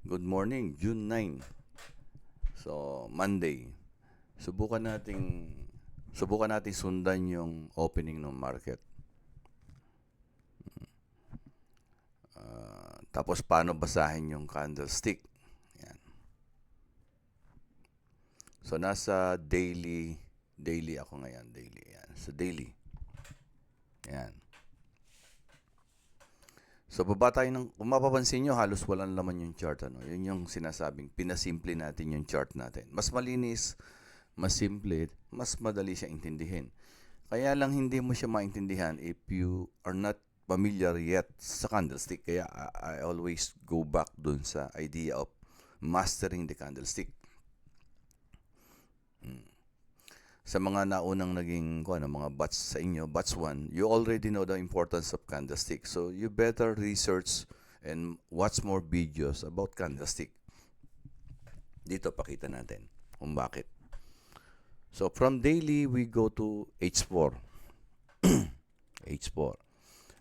Good morning, June 9. So, Monday. Subukan nating subukan nating sundan yung opening ng market. Tapos paano basahin yung candlestick. Yan. So, nasa daily ako ngayon, daily. Yan. Sa daily. Yan. So, baba tayo kung mapapansin nyo, halos walang laman yung chart. Yun yung sinasabing, pinasimple natin yung chart natin. Mas malinis, mas simple, mas madali siya intindihin. Kaya lang hindi mo siya maintindihan if you are not familiar yet sa candlestick. Kaya I always go back dun sa idea of mastering the candlestick. Sa mga naunang naging mga batch sa inyo, batch 1, you already know the importance of candlestick. So you better research and watch more videos about candlestick. Dito pakita natin kung bakit. So from daily, we go to H4. H4.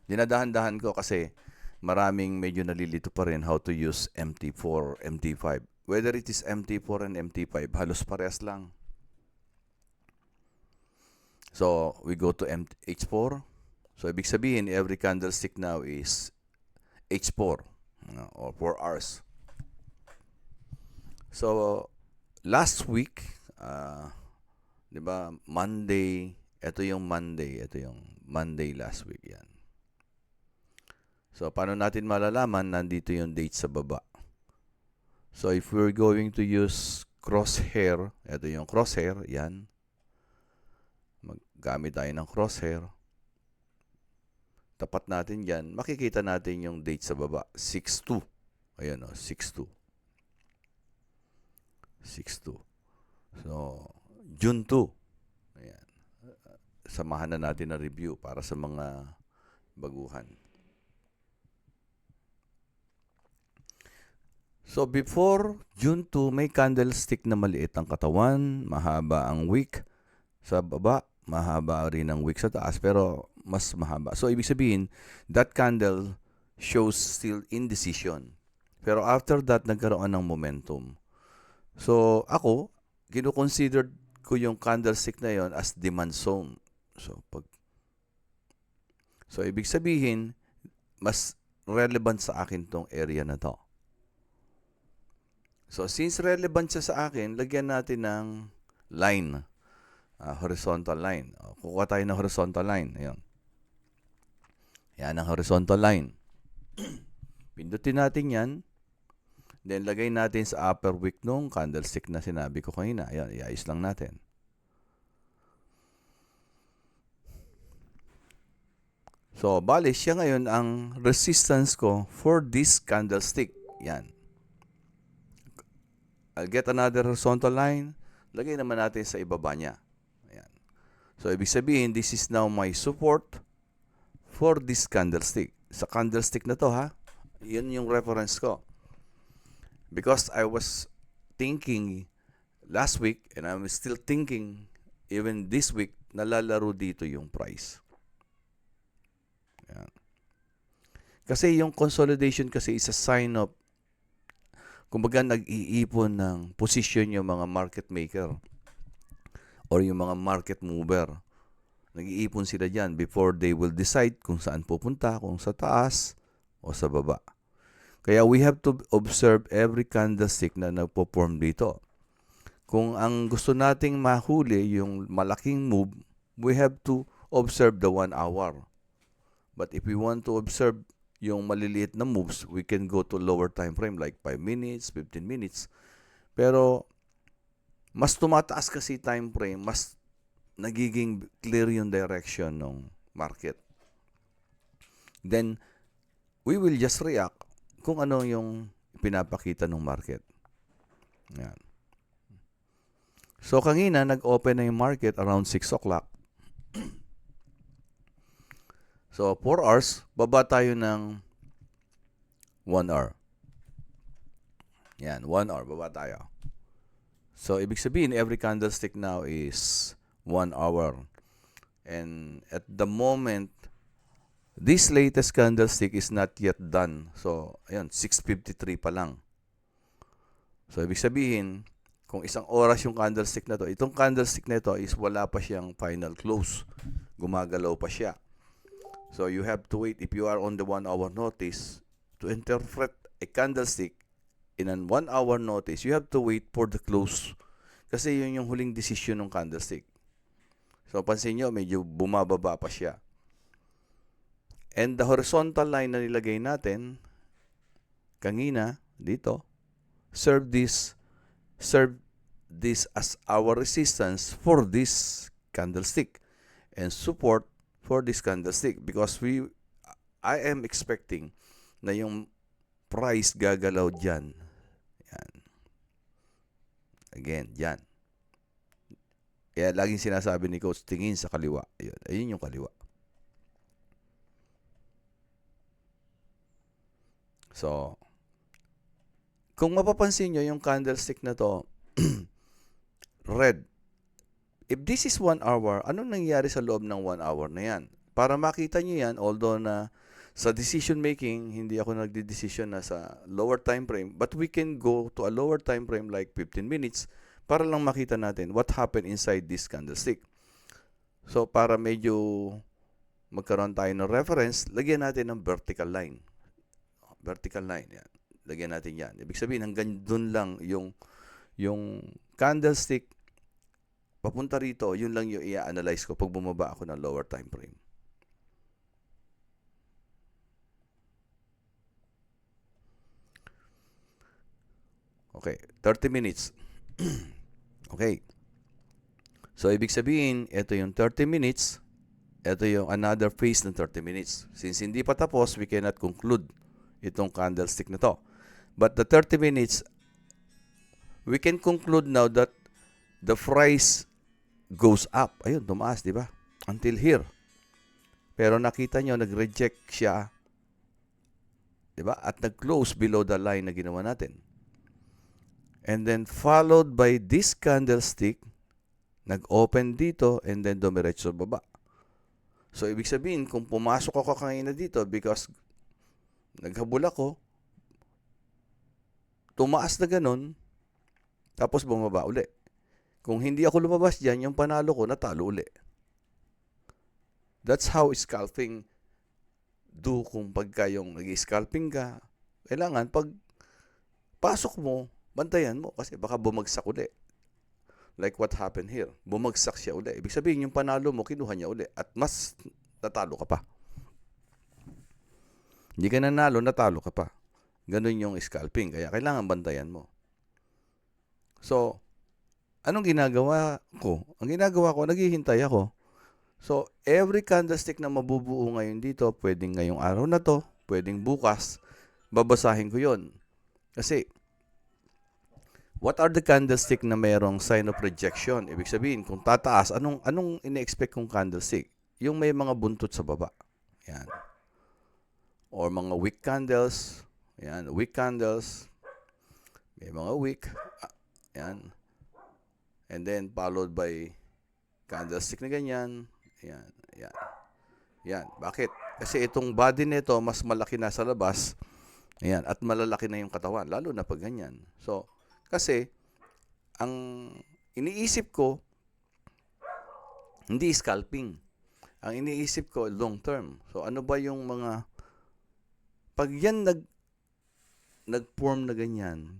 Dinadahan-dahan ko kasi maraming medyo nalilito pa rin how to use MT4, MT5. Whether it is MT4 and MT5, halos parehas lang. So, we go to H4. So, ibig sabihin, every candlestick now is H4 or 4 hours. So, last week, di ba, Monday, ito yung Monday last week yan. So, paano natin malalaman? Nandito yung date sa baba. So, if we're going to use crosshair, ito yung crosshair, yan. Maggamit tayo ng crosshair. Tapat natin yan. Makikita natin yung date sa baba. 6-2. Ayan o, 6-2. 6-2. So, June 2. Ayan. Samahan na natin na review para sa mga baguhan. So, before June 2, may candlestick na maliit ang katawan, mahaba ang wick sa baba, mahaba rin ang wick sa taas, pero mas mahaba. So, ibig sabihin, that candle shows still indecision. Pero after that, nagkaroon ng momentum. So, ako, kino-consider ko yung candlestick na yon as demand zone. So, ibig sabihin, mas relevant sa akin tong area na to. So, since relevant siya sa akin, lagyan natin ng line. Horizontal line. Kukuha tayo ng horizontal line. Ayan. Yan ang horizontal line. Pindutin natin yan. Then, lagay natin sa upper wick nung candlestick na sinabi ko kanina. Ayan, iayos lang natin. So, bali, siya ngayon ang resistance ko for this candlestick. Yan. I'll get another horizontal line. Lagay naman natin sa ibaba niya. Ayan. So, ibig sabihin, this is now my support for this candlestick. Sa candlestick na to, ha? Yan yung reference ko. Because I was thinking last week, and I'm still thinking even this week, nalalaro dito yung price. Ayan. Kasi yung consolidation kasi is a sign of, kumbaga nag-iipon ng position yung mga market maker or yung mga market mover. Nag-iipon sila dyan before they will decide kung saan pupunta, kung sa taas o sa baba. Kaya we have to observe every candlestick na nagpo-form dito. Kung ang gusto nating mahuli yung malaking move, we have to observe the 1 hour. But if we want to observe yung maliliit na moves, we can go to lower time frame like 5 minutes, 15 minutes. Pero mas tumataas kasi time frame, mas nagiging clear yung direction ng market. Then, we will just react kung ano yung pinapakita ng market. Yan. So, kanina, nag-open na yung market around 6 o'clock. So, 4 hours, baba tayo ng 1 hour. Yan, 1 hour, baba tayo. So, ibig sabihin, every candlestick now is 1 hour. And at the moment, this latest candlestick is not yet done. So, ayun, 6:53 pa lang. So, ibig sabihin, kung isang oras yung candlestick na to, itong candlestick na to is wala pa siyang final close. Gumagalaw pa siya. So, you have to wait if you are on the 1 hour notice to interpret a candlestick in an 1 hour notice. You have to wait for the close. Kasi yun yung huling decision ng candlestick. So, pansin nyo, medyo bumababa pa siya. And the horizontal line na nilagay natin, kanina, dito, serve this as our resistance for this candlestick and support for this candlestick because I am expecting na yung price gagalaw dyan. Yan. Again, dyan. Kaya laging sinasabi ni Coach, tingin sa kaliwa. Ayun yung kaliwa. So, kung mapapansin nyo yung candlestick na to, red. If this is 1 hour, anong nangyari sa loob ng 1 hour na yan? Para makita nyo yan, although na sa decision making, hindi ako nagde-decision na sa lower time frame, but we can go to a lower time frame like 15 minutes para lang makita natin what happened inside this candlestick. So, para medyo magkaroon tayo ng reference, lagyan natin ng vertical line. Vertical line, yan. Lagyan natin yan. Ibig sabihin, hanggang dun lang yung candlestick papunta rito, yun lang yung i-analyze ko pag bumaba ako ng lower time frame. Okay, 30 minutes. Okay. So, ibig sabihin, ito yung 30 minutes, ito yung another phase ng 30 minutes. Since hindi pa tapos, we cannot conclude itong candlestick na to. But the 30 minutes, we can conclude now that the price goes up. Ayun, tumaas, di ba? Until here. Pero nakita nyo, nag-reject siya. Di ba? At nag-close below the line na ginawa natin. And then followed by this candlestick, nag-open dito and then dumiretso baba. So, ibig sabihin, kung pumasok ako kanina dito because naghabol ako, tumaas na ganun, tapos bumaba uli. Kung hindi ako lumabas dyan, yung panalo ko, natalo uli. That's how scalping do kung pagka yung nag-scalping ka. Kailangan, pag pasok mo, bantayan mo kasi baka bumagsak uli. Like what happened here. Bumagsak siya uli. Ibig sabihin, yung panalo mo, kinuha niya uli. At mas natalo ka pa. Hindi ka nanalo, natalo ka pa. Ganun yung scalping. Kaya kailangan bantayan mo. So, anong ginagawa ko? Ang ginagawa ko, naghihintay ako. So, every candlestick na mabubuo ngayon dito, pwedeng ngayong araw na to, pwedeng bukas, babasahin ko yon. Kasi, what are the candlestick na mayroong sign of rejection? Ibig sabihin, kung tataas, anong ine-expect kong candlestick? Yung may mga buntot sa baba. Yan. Or mga wick candles. Yan, wick candles. May mga wick. Yan. And then, followed by candlestick na ganyan. Yan, yan. Yan. Bakit? Kasi itong body nito, mas malaki na sa labas. Yan. At malalaki na yung katawan. Lalo na pag ganyan. So, kasi, ang iniisip ko, hindi scalping. Ang iniisip ko, long term. So, ano ba yung mga, pag yan nag-form na ganyan,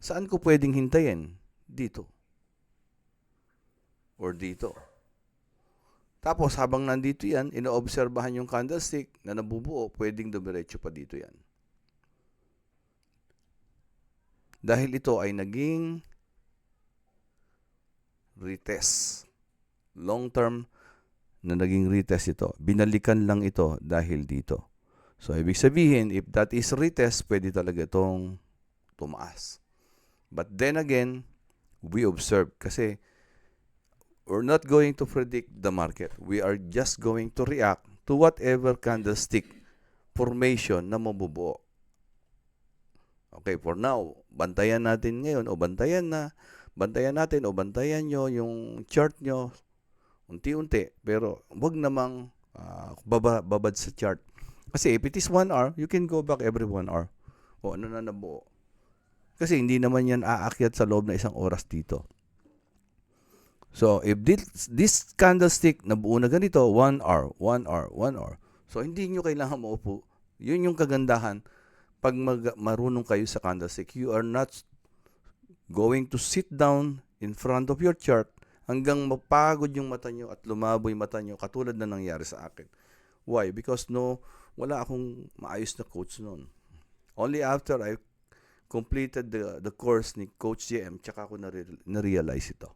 saan ko pwedeng hintayin? Dito. Or dito. Tapos, habang nandito yan, inoobserbahan yung candlestick na nabubuo, pwedeng dumiretso pa dito yan. Dahil ito ay naging retest. Long term na naging retest ito. Binalikan lang ito dahil dito. So, ibig sabihin, if that is retest, pwede talaga itong tumaas. But then again, we observe kasi we're not going to predict the market. We are just going to react to whatever candlestick formation na mabubuo. Okay, for now, bantayan natin ngayon o bantayan natin o bantayan nyo yung chart nyo unti-unti. Pero wag namang babad sa chart. Kasi if it is 1 hour, you can go back every 1 hour. O ano na nabuo. Kasi hindi naman yan aakyat sa loob na isang oras dito. So, if this candlestick na buo na ganito, 1 hour, 1 hour, 1 hour. So, hindi nyo kailangan maupo. Yun yung kagandahan. Pag marunong kayo sa candlestick, you are not going to sit down in front of your chart hanggang mapagod yung mata nyo at lumabo yung mata nyo, katulad na nangyari sa akin. Why? Because wala akong maayos na coach noon. Only after I completed the course ni Coach JM, tsaka ako na-realize ito.